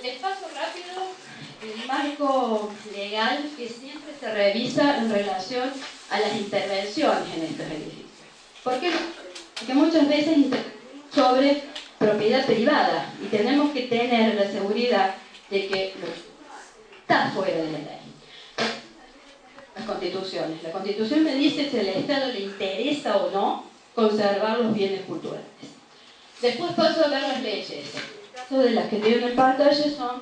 Les paso rápido el marco legal que siempre se revisa en relación a las intervenciones en estos edificios. ¿Por qué? Porque muchas veces intervenimos sobre propiedad privada y tenemos que tener la seguridad de que está fuera de la ley. Las constituciones. La constitución me dice si al Estado le interesa o no conservar los bienes culturales. Después paso a ver las leyes. El caso de las que tienen en pantalla son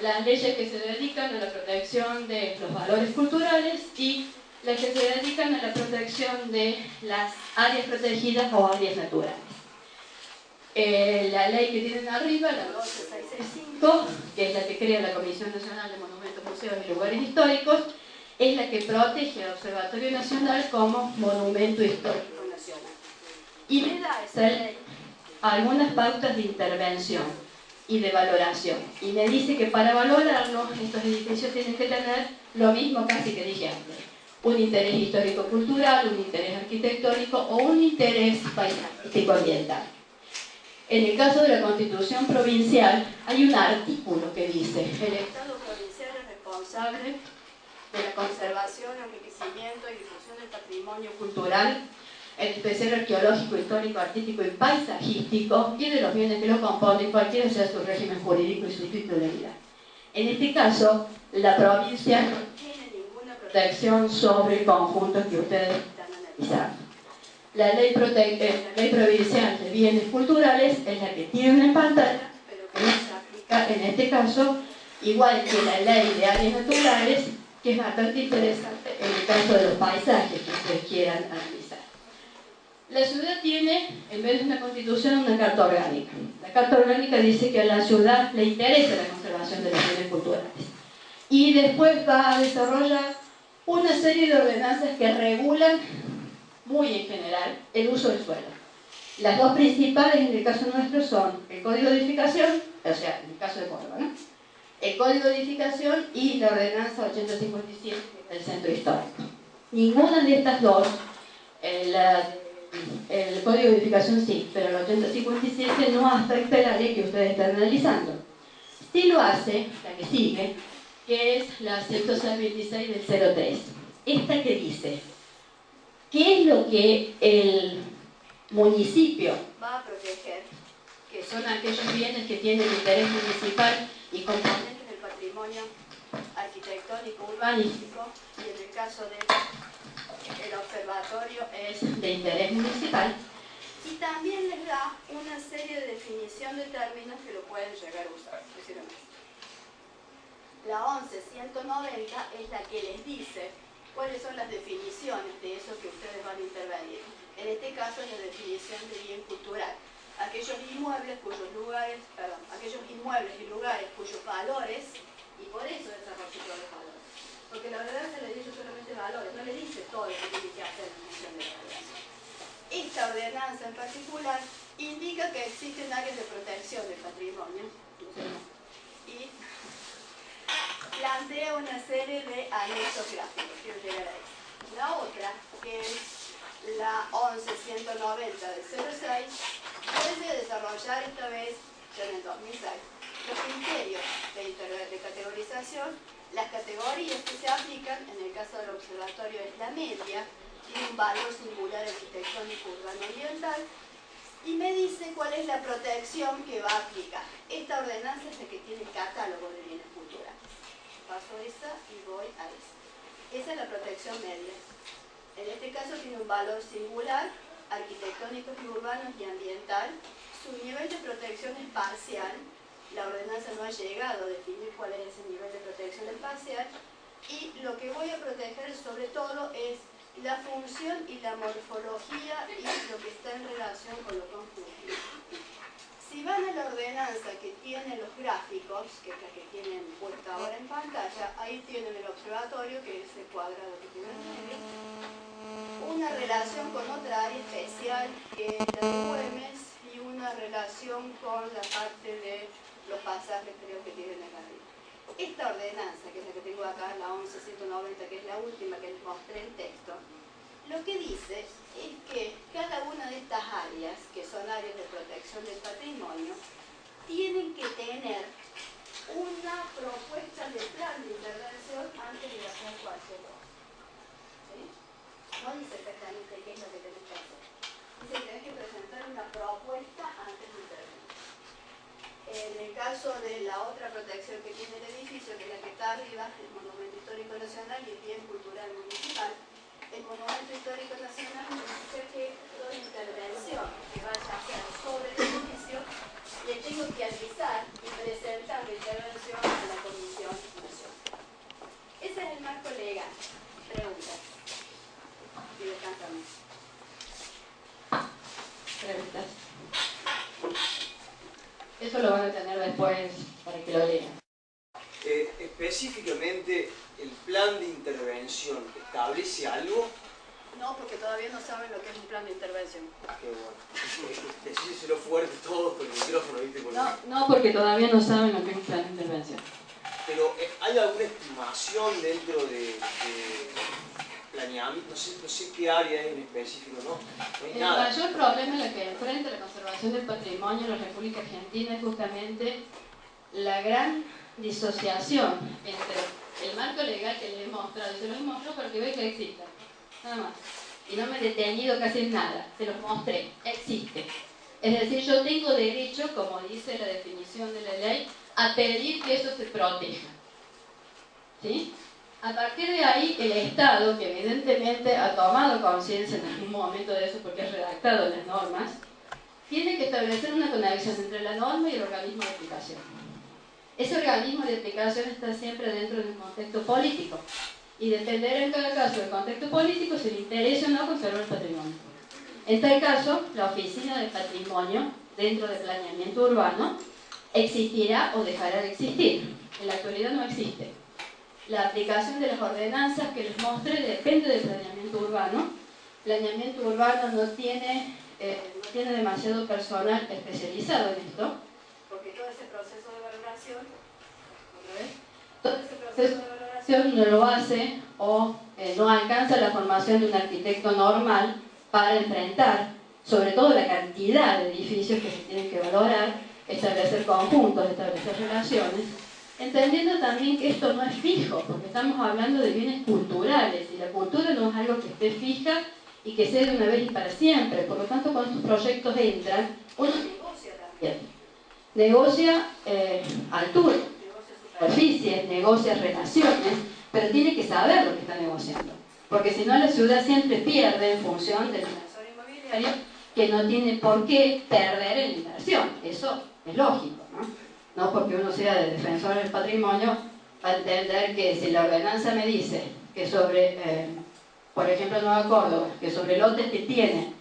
las leyes que se dedican a la protección de los valores culturales y las que se dedican a la protección de las áreas protegidas o áreas naturales. La ley que tienen arriba, la 12665, que es la que crea la Comisión Nacional de Monumentos, Museos y Lugares Históricos, es la que protege al Observatorio Nacional como monumento histórico nacional. Y me da esa ley algunas pautas de intervención y de valoración. Y me dice que para valorarlo, estos edificios tienen que tener lo mismo casi que dije antes. Un interés histórico-cultural, un interés arquitectónico o un interés paisajístico-ambiental. En el caso de la Constitución Provincial, hay un artículo que dice: el Estado provincial es responsable de la conservación, enriquecimiento y difusión del patrimonio cultural, en especial arqueológico, histórico, artístico y paisajístico, y de los bienes que lo componen, cualquiera sea su régimen jurídico y su titularidad. En este caso, la provincia no tiene ninguna protección sobre el conjunto que ustedes están analizando. La ley provincial de bienes culturales es la que tienen en pantalla, pero que no se aplica en este caso, igual que la ley de áreas naturales, que es bastante interesante en el caso de los paisajes que ustedes quieran analizar. La ciudad tiene, en vez de una constitución, una carta orgánica. La carta orgánica dice que a la ciudad le interesa la conservación de los bienes culturales. Y después va a desarrollar una serie de ordenanzas que regulan, muy en general, el uso del suelo. Las dos principales en el caso nuestro son el Código de Edificación, o sea, en el caso de Córdoba, ¿no? El Código de Edificación y la Ordenanza 857 del Centro Histórico. Ninguna de estas dos, el Código de Edificación sí, pero el 857 no afecta el área que ustedes están analizando. Sí lo hace, la que sigue, que es la 126 del 03. Esta que dice: ¿qué es lo que el municipio va a proteger? Que son aquellos bienes que tienen interés municipal y componentes del patrimonio arquitectónico urbanístico, y en el caso del observatorio es de interés municipal. Y también les da una serie de definición de términos que lo pueden llegar a usar. La 11.190 es la que les dice cuáles son las definiciones de eso que ustedes van a intervenir. En este caso es la definición de bien cultural. Aquellos inmuebles y lugares cuyos valores, y por eso desarrollo todos los valores. Porque la ordenanza le dice solamente valores, no le dice todo lo que tiene que hacer en función de la ordenanza. Esta ordenanza en particular indica que existen áreas de protección del patrimonio y plantea una serie de anexos gráficos. Quiero llegar a eso. La otra, que es la 11.190 del 06, puede desarrollar esta vez, ya en el 2006, los criterios de categorización. Las categorías que se aplican, en el caso del observatorio es la media, tiene un valor singular arquitectónico urbano ambiental, y me dice cuál es la protección que va a aplicar. Esta ordenanza es la que tiene el catálogo de bienes culturales. Paso esa y voy a esa. Esa es la protección media. En este caso tiene un valor singular, arquitectónico y urbano y ambiental. Su nivel de protección es parcial. La ordenanza no ha llegado a definir cuál es ese nivel de protección parcial. Y lo que voy a proteger sobre todo es la función y la morfología y lo que está en relación con lo constructivo. Si van a la ordenanza que tiene los gráficos, que es la que tienen puesta ahora en pantalla, ahí tienen el observatorio, que es el cuadrado que tiene en medio, una relación con otra área especial, que es la de Güemes, y una relación con la parte de los pasajes, creo que tienen acá arriba. Esta ordenanza, que es la que tengo acá, la 11.190, que es la última que les mostré en texto, Lo que dice es que cada una de estas áreas, que son áreas de protección del patrimonio, tienen que tener una propuesta de plan de intervención antes de hacer cualquier cosa. ¿Sí? No dice exactamente qué es lo que tenés que hacer. Dice que tenés que presentar una propuesta antes de intervenir. En el caso de la otra protección que tiene el edificio, que es la que está arriba, el Monumento Histórico Nacional y el Bien Cultural Municipal, el Monumento Histórico Nacional dice que toda intervención que vaya a hacer sobre el edificio le tengo que avisar y presentar la intervención a la Comisión Nacional. Ese es el marco legal. Preguntas. Y descansamos. Preguntas. Eso lo van a tener después para que lo lean. Específicamente, ¿el plan de intervención establece algo? No, porque todavía no saben lo que es un plan de intervención. Qué bueno. Decíselo fuerte todo con el micrófono, ¿viste? Porque... No, porque todavía no saben lo que es un plan de intervención. Pero, ¿hay alguna estimación dentro de planeamiento? No sé qué área es en específico, ¿no? No hay nada. El mayor problema en el que enfrenta la conservación del patrimonio en la República Argentina es justamente la gran disociación entre el marco legal que les he mostrado, y se los he mostrado para que vean que existe, nada más. Y no me he detenido casi en nada, se los mostré, existe. Es decir, yo tengo derecho, como dice la definición de la ley, a pedir que eso se proteja. ¿Sí? A partir de ahí, el Estado, que evidentemente ha tomado conciencia en algún momento de eso porque ha redactado las normas, tiene que establecer una conexión entre la norma y el organismo de aplicación. Ese organismo de aplicación está siempre dentro de un contexto político y dependerá en cada caso del contexto político si le interesa o no conservar el patrimonio. En tal caso, la Oficina de Patrimonio, dentro del planeamiento urbano, existirá o dejará de existir. En la actualidad no existe. La aplicación de las ordenanzas que les mostré depende del planeamiento urbano. Planeamiento urbano no tiene demasiado personal especializado en esto, porque todo ese proceso de valoración, no lo hace o no alcanza la formación de un arquitecto normal para enfrentar, sobre todo la cantidad de edificios que se tienen que valorar, establecer conjuntos, establecer relaciones, entendiendo también que esto no es fijo, porque estamos hablando de bienes culturales y la cultura no es algo que esté fija y que sea de una vez y para siempre. Por lo tanto, cuando estos proyectos entran, uno negocia también. Negocia altura, negocia superficies, negocia relaciones, pero tiene que saber lo que está negociando. Porque si no, la ciudad siempre pierde en función del inversor inmobiliario, que no tiene por qué perder en inversión. Eso es lógico, ¿no? No porque uno sea de defensor del patrimonio, va a entender que si la ordenanza me dice que sobre, por ejemplo, Nueva Córdoba, que sobre lotes que tienen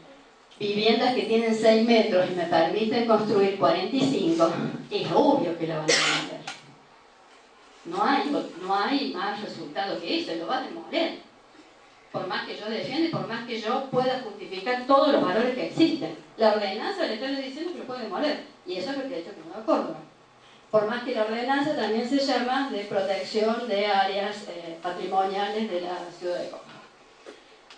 viviendas que tienen 6 metros y me permiten construir 45, es obvio que la van a vender. No hay más resultado que eso, lo va a demoler. Por más que yo defienda y por más que yo pueda justificar todos los valores que existen. La ordenanza le está diciendo que lo puede demoler, y eso es lo que ha hecho con Nueva Córdoba. Por más que la ordenanza también se llama de protección de áreas patrimoniales de la ciudad de Córdoba.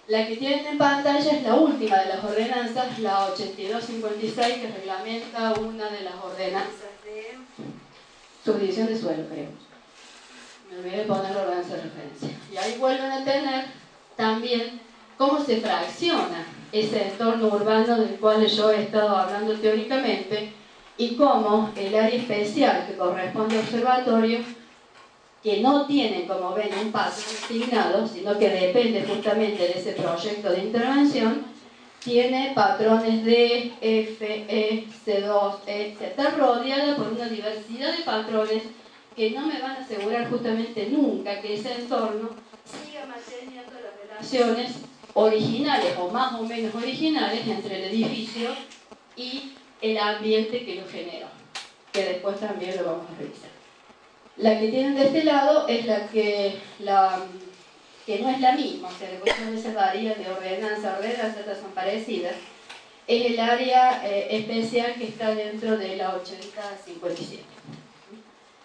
La que tienen en pantalla es la última de las ordenanzas, la 8256, que reglamenta una de las ordenanzas de subdivisión de suelo, creo. Me olvidé de poner la ordenanza de referencia. Y ahí vuelven a tener también cómo se fracciona ese entorno urbano del cual yo he estado hablando teóricamente, y cómo el área especial que corresponde al observatorio, que no tiene, como ven, un patrón asignado, sino que depende justamente de ese proyecto de intervención, tiene patrones D, F, E, C2, etc., está rodeada por una diversidad de patrones que no me van a asegurar justamente nunca que ese entorno siga manteniendo las relaciones originales o más o menos originales entre el edificio y el ambiente que lo generó, que después también lo vamos a revisar. La que tienen de este lado es la que no es la misma, o sea, después a veces varía de ordenanza a ordenanza, estas son parecidas. Es el área especial que está dentro de la 8057.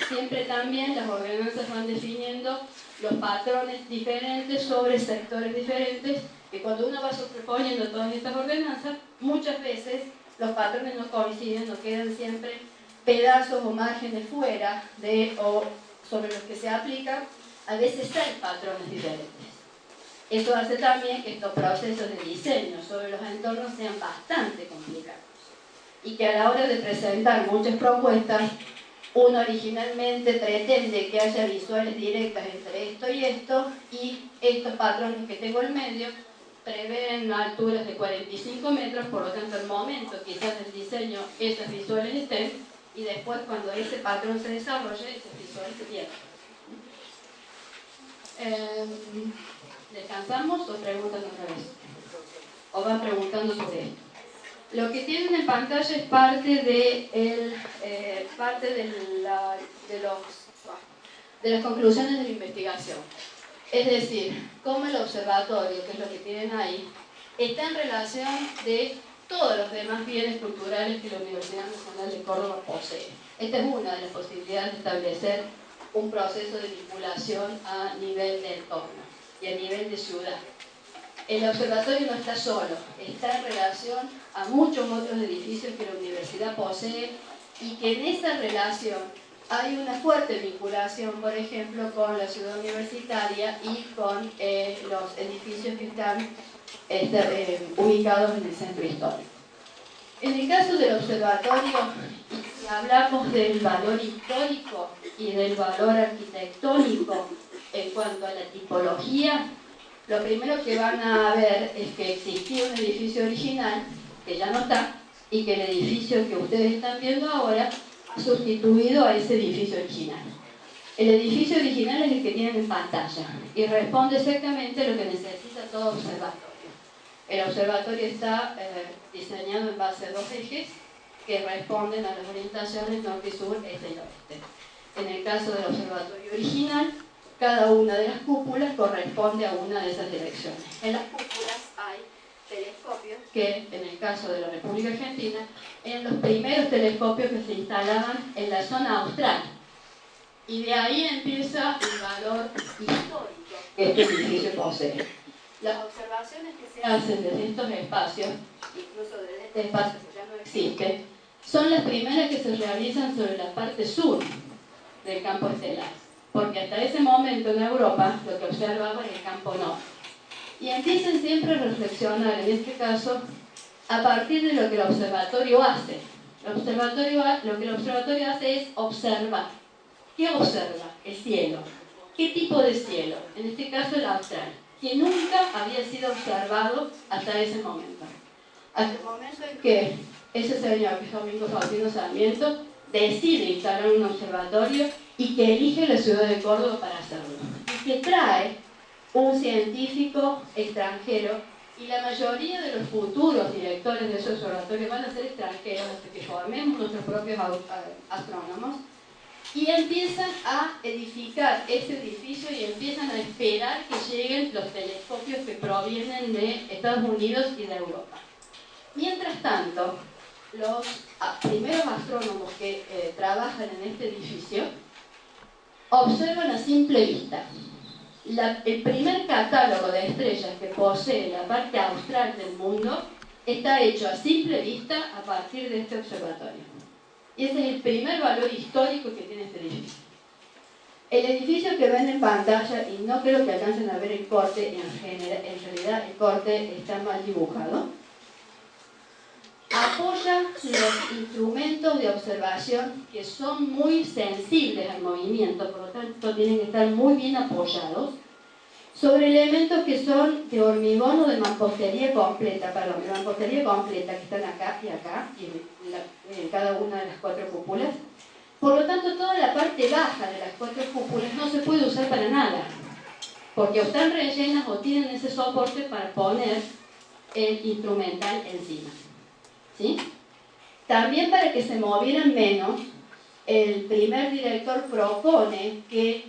siempre también las ordenanzas van definiendo los patrones diferentes sobre sectores diferentes, que cuando uno va superponiendo todas estas ordenanzas, muchas veces los patrones no coinciden, no quedan siempre pedazos o márgenes fuera de o sobre los que se aplica, a veces hay patrones diferentes. Eso hace también que estos procesos de diseño sobre los entornos sean bastante complicados y que a la hora de presentar muchas propuestas, uno originalmente pretende que haya visuales directas entre esto y esto, y estos patrones que tengo en medio prevén alturas de 45 metros, por lo tanto, al momento quizás del diseño esas visuales estén, y después cuando ese patrón se desarrolle, esas visuales se pierden. ¿Descansamos o preguntan otra vez? ¿O van preguntando sobre esto? Lo que tienen en pantalla es parte de las conclusiones de la investigación. Es decir, cómo el observatorio, que es lo que tienen ahí, está en relación de todos los demás bienes culturales que la Universidad Nacional de Córdoba posee. Esta es una de las posibilidades de establecer un proceso de vinculación a nivel de entorno y a nivel de ciudad. El observatorio no está solo, está en relación a muchos otros edificios que la universidad posee y que en esa relación hay una fuerte vinculación, por ejemplo, con la ciudad universitaria y con los edificios que están ubicados en el centro histórico. En el caso del observatorio, si hablamos del valor histórico y del valor arquitectónico en cuanto a la tipología, lo primero que van a ver es que existía un edificio original, que ya no está, y que el edificio que ustedes están viendo ahora ha sustituido a ese edificio original. El edificio original es el que tienen en pantalla y responde exactamente a lo que necesita todo observatorio. El observatorio está diseñado en base a dos ejes que responden a las orientaciones norte y sur, este y oeste. En el caso del observatorio original, cada una de las cúpulas corresponde a una de esas direcciones. En las cúpulas hay telescopios que, en el caso de la República Argentina, eran los primeros telescopios que se instalaban en la zona austral. Y de ahí empieza el valor histórico que este edificio posee. Las observaciones que se hacen desde estos espacios, incluso desde este espacio que ya no existe, son las primeras que se realizan sobre la parte sur del campo estelar. Porque hasta ese momento en Europa lo que observaba era el campo norte. Y empiezan siempre a reflexionar, en este caso, a partir de lo que el observatorio hace. Lo que el observatorio hace es observar. ¿Qué observa? El cielo. ¿Qué tipo de cielo? En este caso el austral, que nunca había sido observado hasta ese momento. Hasta el momento en que ese señor, que es Domingo Faustino Sarmiento, decide instalar un observatorio y que elige la ciudad de Córdoba para hacerlo. Y que trae un científico extranjero, y la mayoría de los futuros directores de ese observatorio van a ser extranjeros hasta que formemos nuestros propios astrónomos, y empiezan a edificar ese edificio y empiezan a esperar que lleguen los telescopios que provienen de Estados Unidos y de Europa. Mientras tanto, los primeros astrónomos que trabajan en este edificio observan a simple vista. El primer catálogo de estrellas que posee la parte austral del mundo está hecho a simple vista a partir de este observatorio. Y ese es el primer valor histórico que tiene este edificio. El edificio que ven en pantalla, y no creo que alcancen a ver el corte, en realidad el corte está mal dibujado, apoya los instrumentos de observación que son muy sensibles al movimiento, por lo tanto tienen que estar muy bien apoyados, sobre elementos que son de hormigón o de mampostería completa, de mampostería completa, que están acá y acá, y en cada una de las cuatro cúpulas. Por lo tanto, toda la parte baja de las cuatro cúpulas no se puede usar para nada, porque o están rellenas o tienen ese soporte para poner el instrumental encima. ¿Sí? También, para que se movieran menos, el primer director propone que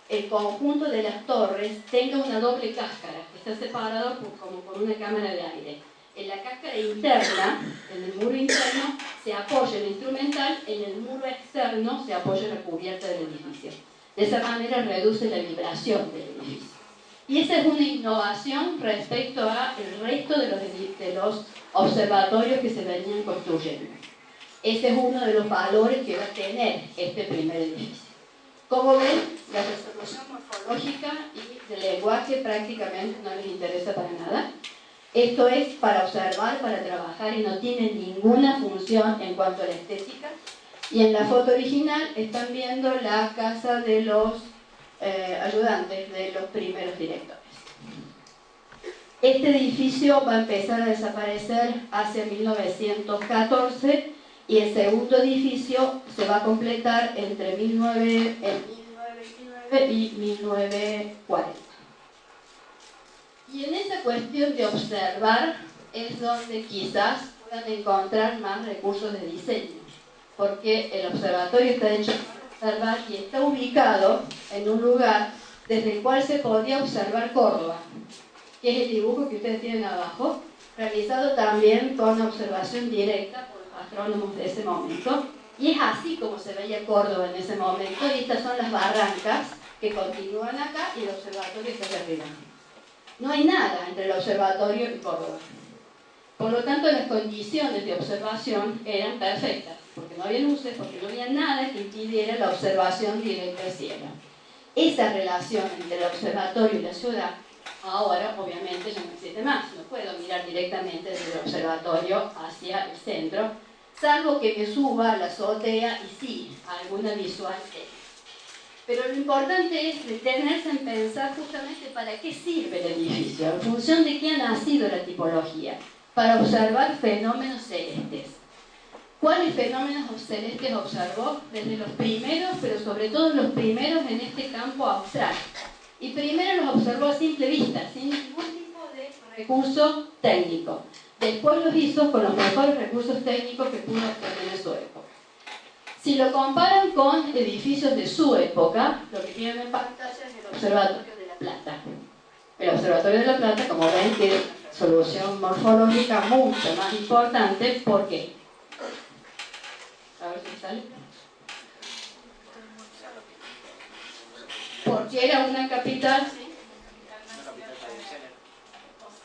el conjunto de las torres tenga una doble cáscara, que está separado como por una cámara de aire. En la cáscara interna, en el muro interno, se apoya el instrumental, en el muro externo se apoya la cubierta del edificio. De esa manera reduce la vibración del edificio. Y esa es una innovación respecto al resto de los observatorios que se venían construyendo. Ese es uno de los valores que va a tener este primer edificio. Como ven, la resolución morfológica y del lenguaje prácticamente no les interesa para nada. Esto es para observar, para trabajar y no tiene ninguna función en cuanto a la estética. Y en la foto original están viendo la casa de los ayudantes de los primeros directores. Este edificio va a empezar a desaparecer hacia 1914 y el segundo edificio se va a completar entre 1929 y 1940. Y en esa cuestión de observar es donde quizás puedan encontrar más recursos de diseño, porque el observatorio está hecho para observar y está ubicado en un lugar desde el cual se podía observar Córdoba, que es el dibujo que ustedes tienen abajo, realizado también con observación directa por los astrónomos de ese momento, y es así como se veía Córdoba en ese momento, y estas son las barrancas que continúan acá y el observatorio está allá arriba. No hay nada entre el observatorio y Córdoba. Por lo tanto, las condiciones de observación eran perfectas, porque no había luces, porque no había nada que impidiera la observación directa al cielo. Esa relación entre el observatorio y la ciudad, ahora obviamente ya no existe más. No puedo mirar directamente desde el observatorio hacia el centro, salvo que me suba a la azotea y sí, alguna visual técnica. Pero lo importante es detenerse en pensar justamente para qué sirve el edificio, en función de qué ha nacido la tipología, para observar fenómenos celestes. ¿Cuáles fenómenos celestes observó? Desde los primeros, pero sobre todo los primeros en este campo austral. Y primero los observó a simple vista, sin ningún tipo de recurso técnico. Después los hizo con los mejores recursos técnicos que pudo obtener en su época. Si lo comparan con edificios de su época, lo que tienen en pantalla es el Observatorio de La Plata. El Observatorio de La Plata, como ven, tiene una resolución morfológica mucho más importante. ¿Por qué? A ver si sale. Porque era una capital, ¿sí?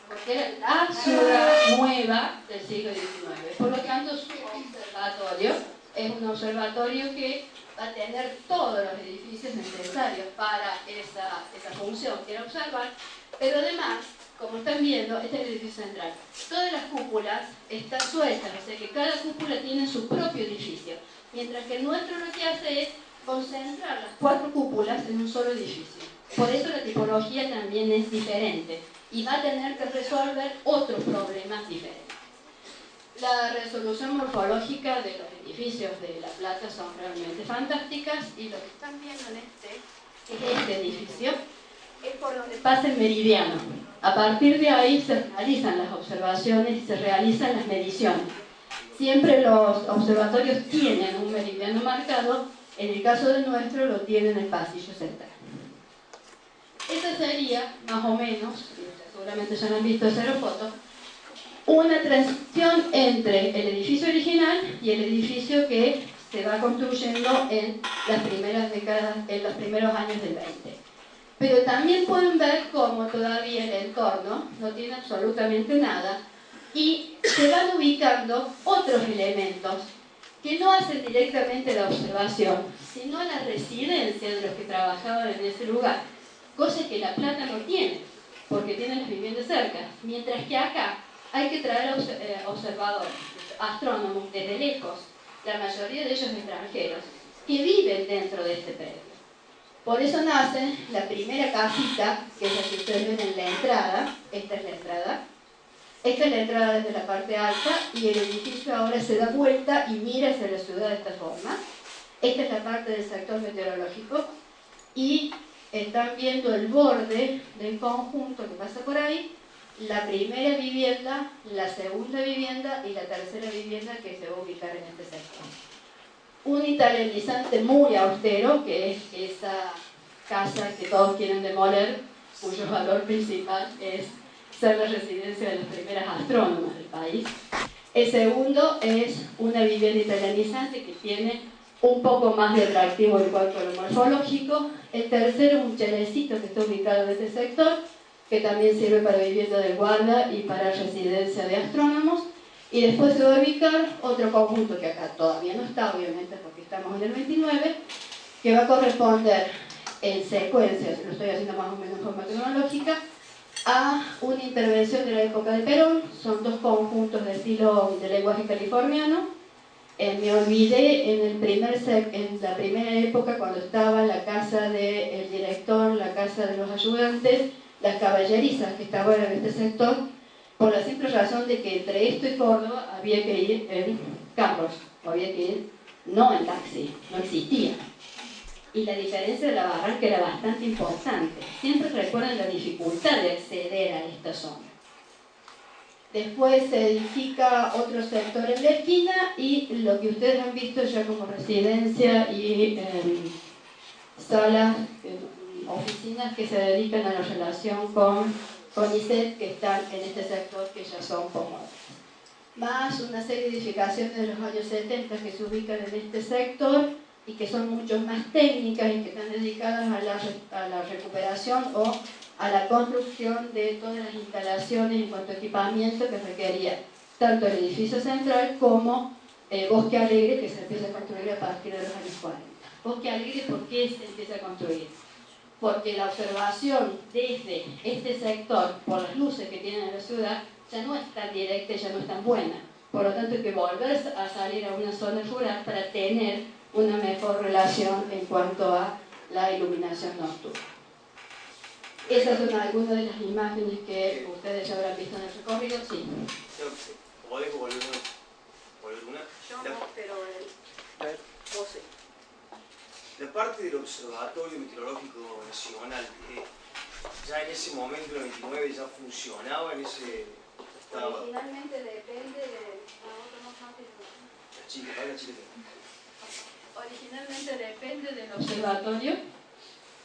Porque era la ciudad nueva del siglo XIX. Por lo tanto, su observatorio es un observatorio que va a tener todos los edificios necesarios para esa función que era observar, pero además, como están viendo, este es el edificio central. Todas las cúpulas están sueltas, o sea que cada cúpula tiene su propio edificio, mientras que el nuestro lo que hace es concentrar las 4 cúpulas en un solo edificio. Por eso la tipología también es diferente y va a tener que resolver otros problemas diferentes. La resolución morfológica de los edificios de La Plata son realmente fantásticas y lo que están viendo en este edificio es por donde pasa el meridiano. A partir de ahí se realizan las observaciones y se realizan las mediciones. Siempre los observatorios tienen un meridiano marcado, en el caso del nuestro lo tiene en el pasillo central. Esa sería, más o menos, seguramente ya lo han visto esa aerofoto, una transición entre el edificio original y el edificio que se va construyendo en las primeras décadas, en los primeros años del 20. Pero también pueden ver cómo todavía el entorno no tiene absolutamente nada y se van ubicando otros elementos que no hacen directamente la observación, sino la residencia de los que trabajaban en ese lugar, cosa que La Plata no tiene, porque tienen las viviendas cerca, mientras que acá hay que traer observadores, astrónomos desde lejos, la mayoría de ellos extranjeros, que viven dentro de este predio. Por eso nace la primera casita, que es la que ustedes ven en la entrada. Esta es la entrada. Esta es la entrada desde la parte alta y el edificio ahora se da vuelta y mira hacia la ciudad de esta forma. Esta es la parte del sector meteorológico y están viendo el borde del conjunto que pasa por ahí, la primera vivienda, la segunda vivienda y la tercera vivienda que se va a ubicar en este sector. Un italianizante muy austero, que es esa casa que todos quieren demoler, cuyo valor principal es ser la residencia de las primeras astrónomas del país. El segundo es una vivienda italianizante que tiene un poco más de atractivo en cuanto a lo morfológico. El tercero es un chalecito que está ubicado en este sector, que también sirve para vivienda de guarda y para residencia de astrónomos. Y después se va a ubicar otro conjunto que acá todavía no está, obviamente, porque estamos en el 29, que va a corresponder en secuencia, lo estoy haciendo más o menos en forma cronológica, a una intervención de la época de Perón. Son dos conjuntos de estilo de lenguaje californiano. Me olvidé en la primera época, cuando estaba la casa del director, la casa de los ayudantes, las caballerizas que estaban en este sector, por la simple razón de que entre esto y Córdoba había que ir en carros, había que ir no en taxi, no existía. Y la diferencia de la barranca era bastante importante. Siempre recuerdan la dificultad de acceder a esta zona. Después se edifica otro sector en la esquina y lo que ustedes han visto ya como residencia y salas, oficinas que se dedican a la relación con CONICET, que están en este sector, que ya son postmodernas. Más una serie de edificaciones de los años 70 que se ubican en este sector y que son mucho más técnicas y que están dedicadas a la recuperación o a la construcción de todas las instalaciones en cuanto a equipamiento que requería tanto el edificio central como Bosque Alegre, que se empieza a construir a partir de los años 40. Bosque Alegre, ¿por qué se empieza a construir? Porque la observación desde este sector, por las luces que tiene la ciudad, ya no es tan directa y ya no es tan buena. Por lo tanto, hay que volver a salir a una zona rural para tener una mejor relación en cuanto a la iluminación nocturna. Esas son algunas de las imágenes que ustedes ya habrán visto en el recorrido. Sí. ¿Podés volver una? Yo no, pero vos sí. La parte del Observatorio Meteorológico Nacional, ya en ese momento, en el 99, ya funcionaba en ese estado. Originalmente depende de... Originalmente depende del observatorio.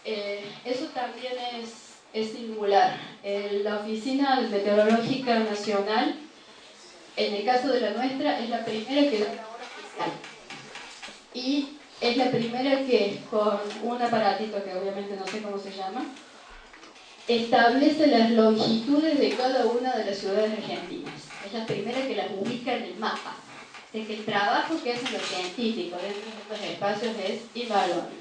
Eso también es singular. La Oficina Meteorológica Nacional, en el caso de la nuestra, es la primera que da la hora oficial. Y es la primera que, con un aparatito que obviamente no sé cómo se llama, establece las longitudes de cada una de las ciudades argentinas. Es la primera que las ubica en el mapa. Así que el trabajo que hacen los científicos dentro de estos espacios es invaluable.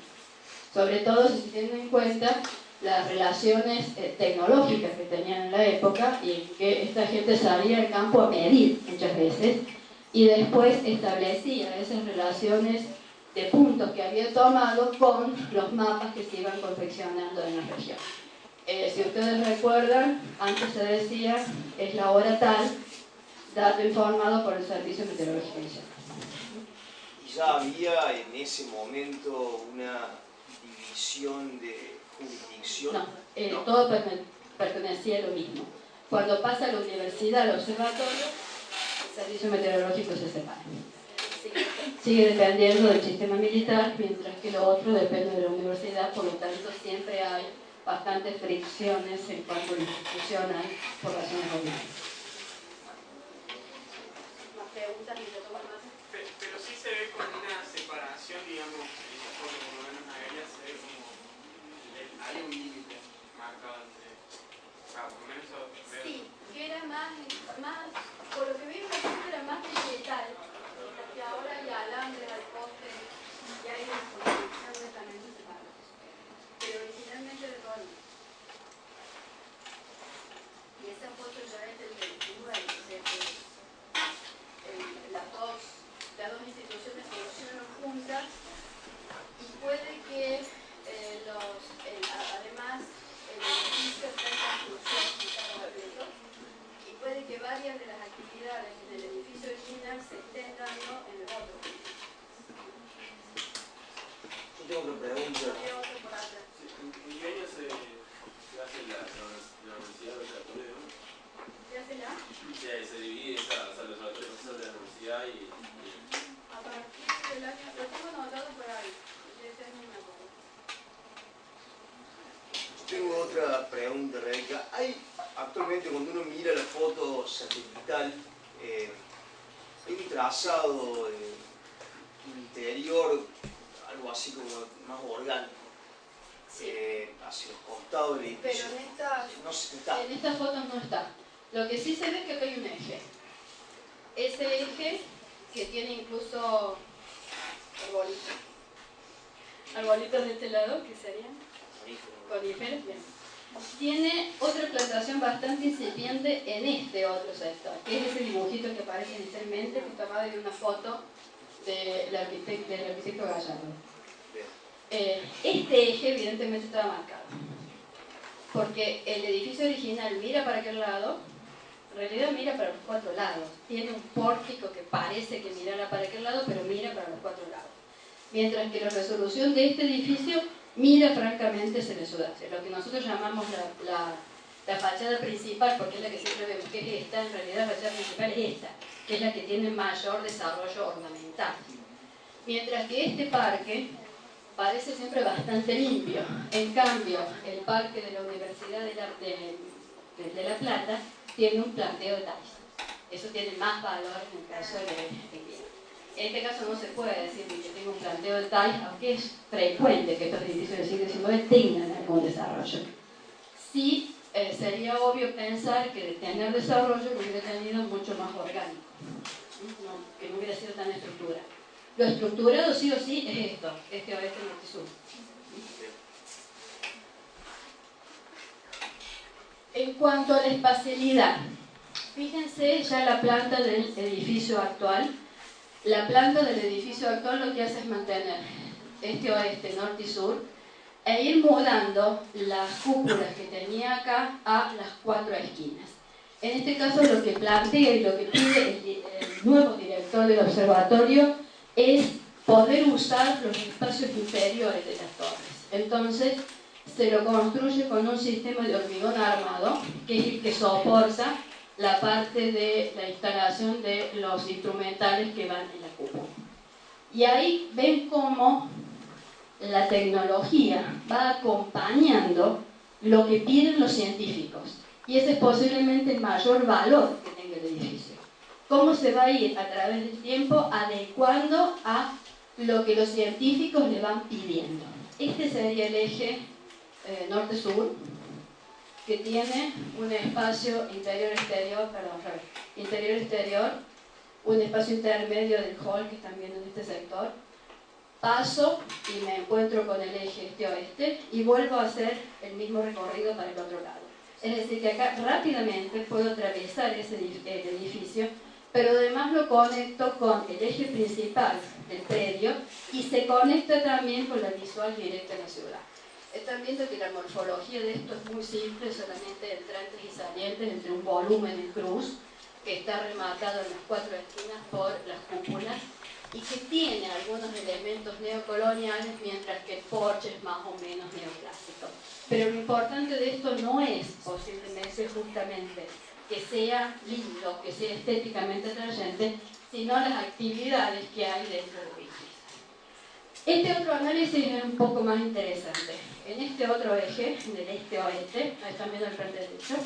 Sobre todo si se tienen en cuenta las relaciones tecnológicas que tenían en la época y que esta gente salía al campo a medir muchas veces y después establecía esas relaciones de puntos que había tomado con los mapas que se iban confeccionando en la región. Si ustedes recuerdan, antes se decía es la hora tal, dato informado por el Servicio Meteorológico Nacional. ¿Y ya había en ese momento una división de jurisdicción? No, todo pertenecía a lo mismo. Cuando pasa a la universidad, al observatorio, el Servicio Meteorológico se separa. Sigue dependiendo del sistema militar, mientras que lo otro depende de la universidad, por lo tanto siempre hay bastantes fricciones en cuanto a lo institucional por razones obvias. ¿Más preguntas? Pero sí se ve como una separación, digamos, en esa foto, por lo menos aérea, se ve como hay un límite marcado entre, por lo menos eso veo. Sí, que era más, por lo que vimos, era más vegetal, mientras que ahora hay alambres al poste y hay una construcción netamente separada. Pero originalmente de todo. Y esa foto ya es del 29, o sea que las dos instituciones funcionan juntas y puede que además el edificio está en construcción, está completo, y puede que varias de las actividades en el edificio original se estén dando en el otro. Yo tengo otra pregunta. ¿En qué año se hace la Universidad de la Toledo? ¿Se hace la? Se divide los laboratorios de la universidad y... A partir del año, lo tengo anotado por ahí, de ese año me acuerdo. Tengo otra pregunta, Rebeca. Hay actualmente, cuando uno mira la foto satelital, hay un trazado interior, algo así como más orgánico, hacia los costados del edificio. Pero en estas fotos no está. Lo que sí se ve es que acá hay un eje. Ese eje, que tiene incluso arbolitos de este lado, ¿qué serían? Coníferas, bien. Tiene otra plantación bastante incipiente en este otro sector, que es ese dibujito que aparece inicialmente, que tomado de una foto del arquitecto Gallardo. Este eje evidentemente estaba marcado, porque el edificio original mira para aquel lado, en realidad mira para los cuatro lados. Tiene un pórtico que parece que mirara para aquel lado, pero mira para los cuatro lados. Mientras que la resolución de este edificio mira francamente hacia la ciudad. Lo que nosotros llamamos la fachada principal, porque es la que siempre vemos que es esta, en realidad la fachada principal es esta, que es la que tiene mayor desarrollo ornamental. Mientras que este parque parece siempre bastante limpio. En cambio, el parque de la Universidad de La Plata tiene un planteo de tallos. Eso tiene más valor en el caso de en este caso no se puede decir que tenga un planteo de tallos, aunque es frecuente que estos edificios del siglo XIX tengan algún desarrollo. Sí, sería obvio pensar que de tener desarrollo lo hubiera tenido mucho más orgánico, ¿no? Que no hubiera sido tan estructurado. Lo estructurado sí o sí es esto, este oeste norte sur. En cuanto a la espacialidad, fíjense ya la planta del edificio actual. La planta del edificio actual lo que hace es mantener este oeste, norte y sur, e ir mudando las cúpulas que tenía acá a las cuatro esquinas. En este caso lo que plantea y lo que pide el nuevo director del observatorio es poder usar los espacios inferiores de las torres. Entonces se lo construye con un sistema de hormigón armado, que es el que soporta la parte de la instalación de los instrumentales que van en la cúpula. Y ahí ven cómo la tecnología va acompañando lo que piden los científicos. Y ese es posiblemente el mayor valor que tenga el edificio. Cómo se va a ir a través del tiempo adecuando a lo que los científicos le van pidiendo. Este sería el eje norte-sur, que tiene un espacio interior-exterior, interior-exterior, un espacio intermedio del hall que están viendo en este sector. Paso y me encuentro con el eje este-oeste y vuelvo a hacer el mismo recorrido para el otro lado. Es decir, que acá rápidamente puedo atravesar ese edificio, pero además lo conecto con el eje principal del predio y se conecta también con la visual directa de la ciudad. Están viendo que la morfología de esto es muy simple, solamente entrantes y salientes entre un volumen en cruz que está rematado en las cuatro esquinas por las cúpulas y que tiene algunos elementos neocoloniales, mientras que el porche es más o menos neoclásico. Pero lo importante de esto no es posiblemente justamente que sea lindo, que sea estéticamente atrayente, sino las actividades que hay dentro del edificio. Este otro análisis es un poco más interesante. En este otro eje, del este-oeste, ahí están viendo el frente derecho,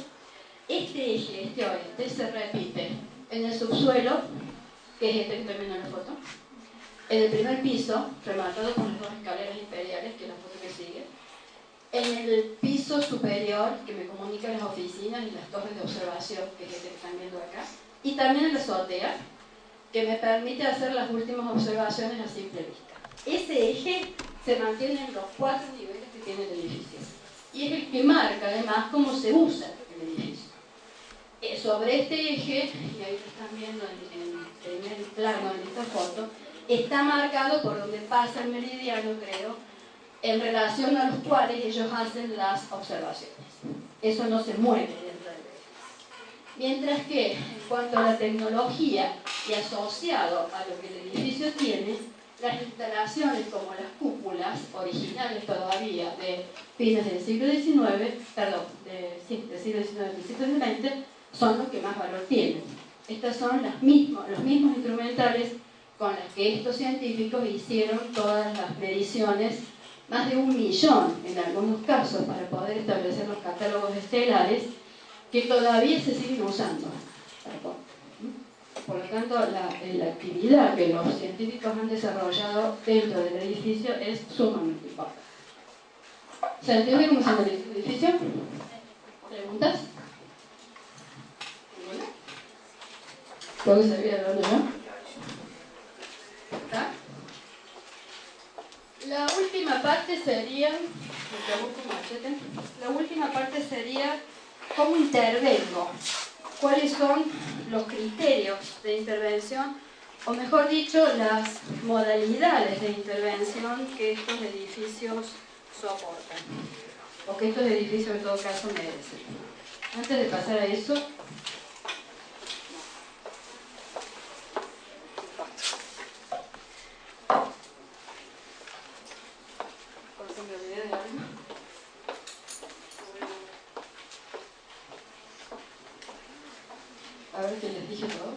este eje, este-oeste, se repite en el subsuelo, que es este que estoy viendo en la foto, en el primer piso, rematado por las dos escaleras imperiales, que es la foto que sigue, en el piso superior, que me comunica las oficinas y las torres de observación, que es este que están viendo acá, y también en la azotea, que me permite hacer las últimas observaciones a simple vista. Ese eje se mantiene en los cuatro niveles que tiene el edificio y es el que marca además cómo se usa el edificio. Sobre este eje, y ahí lo están viendo en primer plano en esta foto, está marcado por donde pasa el meridiano, creo, en relación a los cuales ellos hacen las observaciones. Eso no se mueve dentro del eje. Mientras que, en cuanto a la tecnología y asociado a lo que el edificio tiene, las instalaciones como las cúpulas, originales todavía de fines del siglo XIX, perdón, del siglo XIX, principios del XX, son los que más valor tienen. Estas son los mismos instrumentales con los que estos científicos hicieron todas las mediciones, más de 1 millón en algunos casos, para poder establecer los catálogos estelares que todavía se siguen usando. Por lo tanto, la actividad que los científicos han desarrollado dentro del edificio es sumamente importante. ¿Se entiende cómo se analiza el edificio? ¿Preguntas? ¿Ninguna? ¿Puedo seguir hablando yo? ¿Está? La última parte sería, cómo intervengo, cuáles son los criterios de intervención, o mejor dicho, las modalidades de intervención que estos edificios soportan, o que estos edificios en todo caso merecen. Antes de pasar a eso, a ver qué les dije todo.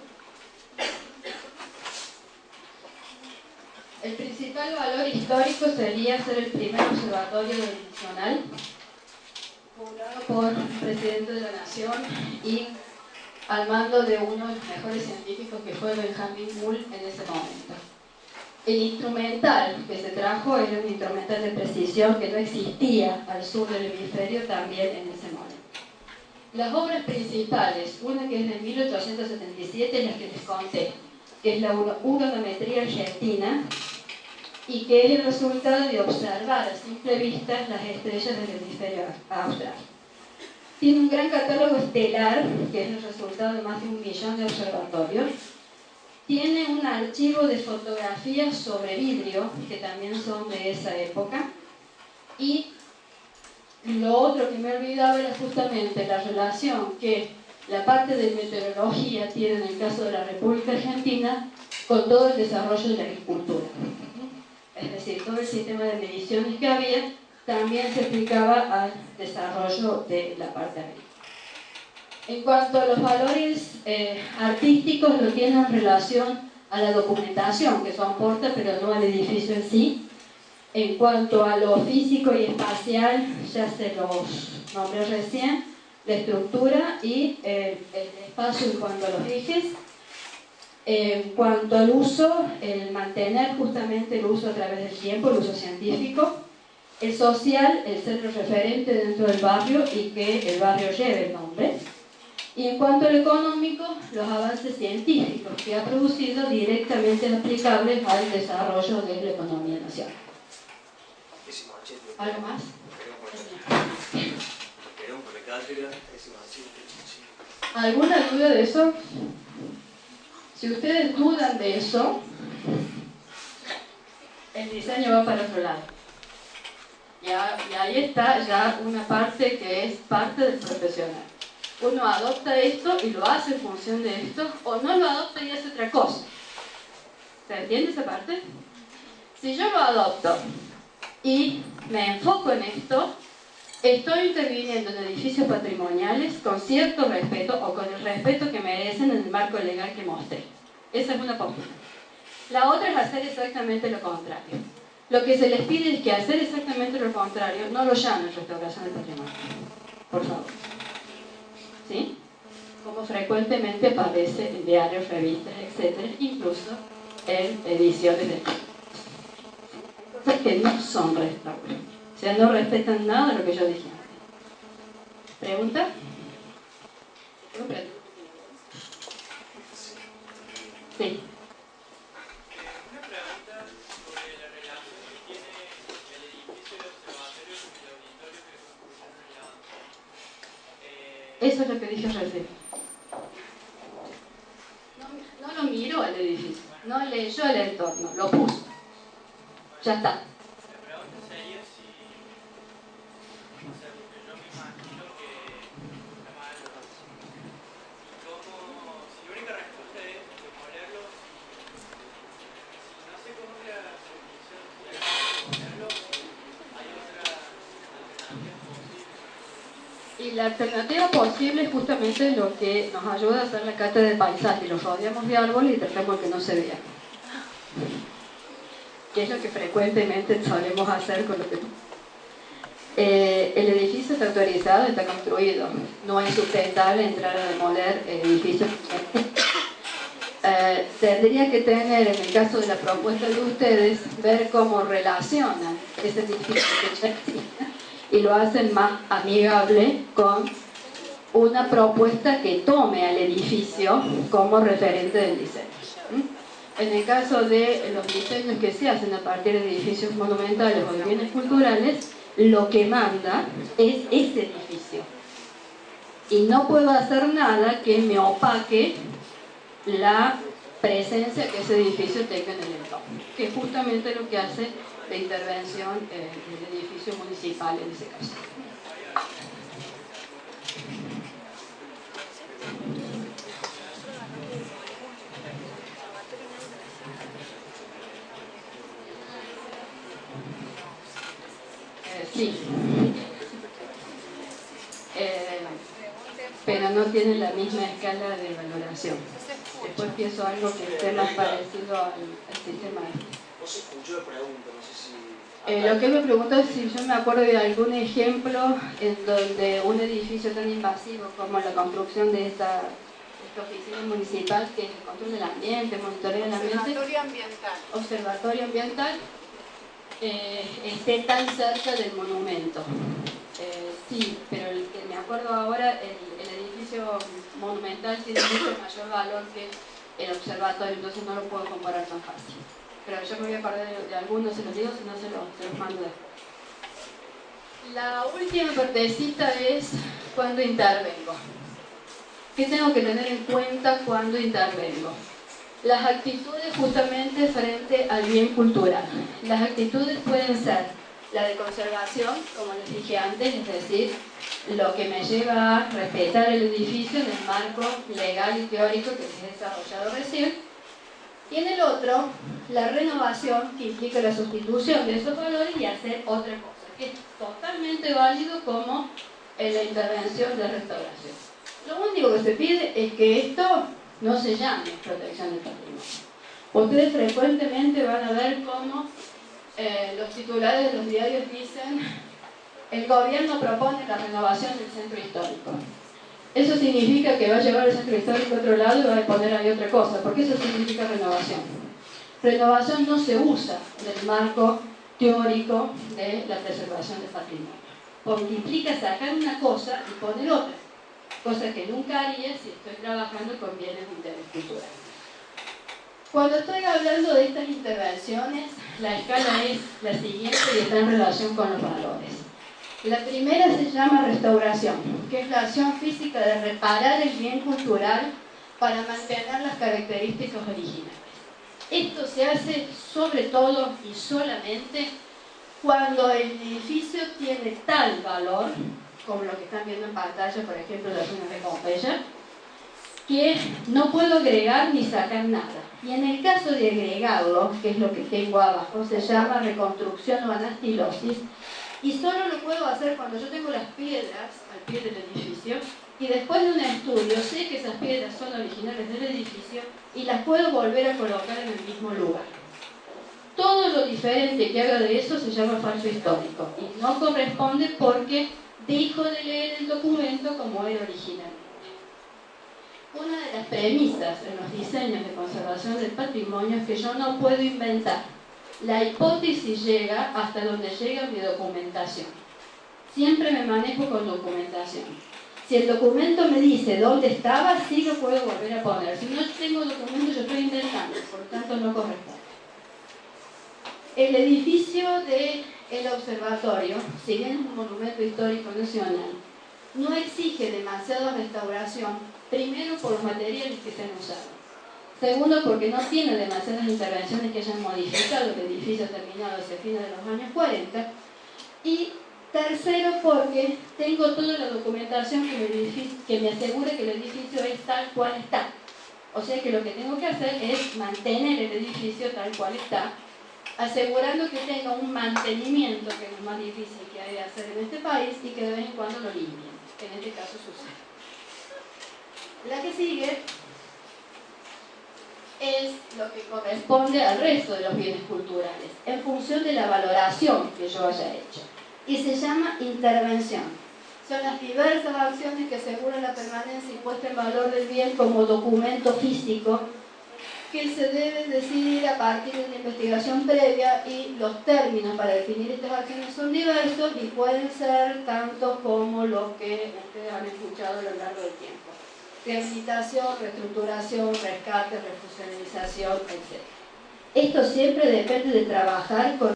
El principal valor histórico sería ser el primer observatorio nacional, fundado por el presidente de la Nación y al mando de uno de los mejores científicos que fue Benjamin Mull en ese momento. El instrumental que se trajo era un instrumental de precisión que no existía al sur del hemisferio también en ese momento. Las obras principales, una que es de 1877, es la que les conté, que es la uranometría argentina, y que es el resultado de observar a simple vista las estrellas del hemisferio austral. Tiene un gran catálogo estelar, que es el resultado de más de 1 millón de observatorios. Tiene un archivo de fotografías sobre vidrio, que también son de esa época. Y lo otro que me he olvidado era justamente la relación que la parte de meteorología tiene en el caso de la República Argentina con todo el desarrollo de la agricultura. Es decir, todo el sistema de mediciones que había también se aplicaba al desarrollo de la parte agrícola. En cuanto a los valores artísticos, lo tienen en relación a la documentación que eso aporta, pero no al edificio en sí. En cuanto a lo físico y espacial, ya se los nombré recién, la estructura y el espacio en cuanto a los ejes. En cuanto al uso, el mantener justamente el uso a través del tiempo, el uso científico. El social, el ser el referente dentro del barrio y que el barrio lleve el nombre. Y en cuanto al económico, los avances científicos que ha producido directamente aplicables al desarrollo de la economía nacional. ¿Algo más? ¿Alguna duda de eso? Si ustedes dudan de eso, el diseño va para otro lado. Y ahí está ya una parte que es parte del profesional. Uno adopta esto y lo hace en función de esto, o no lo adopta y hace otra cosa. ¿Se entiende esa parte? Si yo lo adopto y me enfoco en esto, estoy interviniendo en edificios patrimoniales con cierto respeto o con el respeto que merecen en el marco legal que mostré. Esa es una postura. La otra es hacer exactamente lo contrario. Lo que se les pide es que hacer exactamente lo contrario no lo llamen restauración del patrimonio. Por favor. ¿Sí? Como frecuentemente aparece en diarios, revistas, etc., incluso en ediciones de cosas que no son restauración. O sea, no respetan nada de lo que yo dije antes. ¿Pregunta? Sí. Una pregunta sobre la relación que tiene el edificio de observatorio con el auditorio que construyeron allá. Eso es lo que dije recién. No lo miró el edificio, no leyó el entorno, lo puso. Ya está. La pregunta sería si, o sea, porque yo me imagino que está mal, y cómo, si la única respuesta es demolerlo, si no sé cómo es la solución, si hay que demolerlo, hay otra alternativa posible. Y la alternativa posible es justamente lo que nos ayuda a hacer la cátedra de paisaje. Los rodeamos de árboles y tratamos de que no se vea. Que es lo que frecuentemente solemos hacer con lo que... el edificio está autorizado, está construido. No es sustentable entrar a demoler edificios. tendría que tener, en el caso de la propuesta de ustedes, ver cómo relacionan ese edificio que ya existe y lo hacen más amigable con una propuesta que tome al edificio como referente del diseño. En el caso de los diseños que se hacen a partir de edificios monumentales o de bienes culturales, lo que manda es ese edificio. Y no puedo hacer nada que me opaque la presencia que ese edificio tenga en el entorno, que es justamente lo que hace la intervención del edificio municipal en ese caso. Sí. Pero no tiene la misma escala de valoración. Después pienso algo que esté más parecido al sistema. No se escuchó la pregunta, no sé si... Lo que me pregunto es si yo me acuerdo de algún ejemplo en donde un edificio tan invasivo como la construcción de esta oficina municipal, que es el control del ambiente, monitoreo del ambiente, observatorio ambiental, esté tan cerca del monumento. Sí, pero el que me acuerdo ahora, el edificio monumental tiene mucho mayor valor que el observatorio, entonces no lo puedo comparar tan fácil. Pero yo me voy a acordar de algunos, se los digo, si no se los mando después. La última partecita es cuando intervengo. ¿Qué tengo que tener en cuenta cuando intervengo? Las actitudes justamente frente al bien cultural. Las actitudes pueden ser la de conservación, como les dije antes, es decir, lo que me lleva a respetar el edificio en el marco legal y teórico que se ha desarrollado recién. Y en el otro, la renovación, que implica la sustitución de esos valores y hacer otra cosa, que es totalmente válido como en la intervención de restauración. Lo único que se pide es que esto no se llame protección del patrimonio. Ustedes frecuentemente van a ver cómo los titulares de los diarios dicen: el gobierno propone la renovación del centro histórico. Eso significa que va a llevar el centro histórico a otro lado y va a poner ahí otra cosa, porque eso significa renovación. Renovación no se usa en el marco teórico de la preservación del patrimonio, porque implica sacar una cosa y poner otra, cosa que nunca haría si estoy trabajando con bienes de interés cultural. Cuando estoy hablando de estas intervenciones, la escala es la siguiente y está en relación con los valores. La primera se llama restauración, que es la acción física de reparar el bien cultural para mantener las características originales. Esto se hace sobre todo y solamente cuando el edificio tiene tal valor, como lo que están viendo en pantalla, por ejemplo, las ruinas de Pompeya, que no puedo agregar ni sacar nada. Y en el caso de agregarlo, que es lo que tengo abajo, se llama reconstrucción o anastilosis, y solo lo puedo hacer cuando yo tengo las piedras al pie del edificio y después de un estudio sé que esas piedras son originales del edificio y las puedo volver a colocar en el mismo lugar. Todo lo diferente que haga de eso se llama falso histórico y no corresponde porque dejo de leer el documento como era originalmente. Una de las premisas en los diseños de conservación del patrimonio es que yo no puedo inventar. La hipótesis llega hasta donde llega mi documentación. Siempre me manejo con documentación. Si el documento me dice dónde estaba, sí lo puedo volver a poner. Si no tengo documento, yo estoy inventando, por lo tanto no corresponde. El edificio del observatorio, si bien es un monumento histórico nacional, no exige demasiada restauración, primero por los materiales que se han usado. Segundo, porque no tiene demasiadas intervenciones que hayan modificado el edificio terminado hacia fines de los años 40. Y tercero, porque tengo toda la documentación que me asegura que el edificio es tal cual está. O sea que lo que tengo que hacer es mantener el edificio tal cual está, asegurando que tenga un mantenimiento, que es lo más difícil que hay de hacer en este país, y que de vez en cuando lo limpien, que en este caso sucede. La que sigue es lo que corresponde al resto de los bienes culturales, en función de la valoración que yo haya hecho. Y se llama intervención. Son las diversas acciones que aseguran la permanencia y puesta en valor del bien como documento físico que se debe decidir a partir de una investigación previa, y los términos para definir estas acciones son diversos y pueden ser tantos como los que ustedes han escuchado a lo largo del tiempo: rehabilitación, reestructuración, rescate, refuncionalización, etc. Esto siempre depende de trabajar con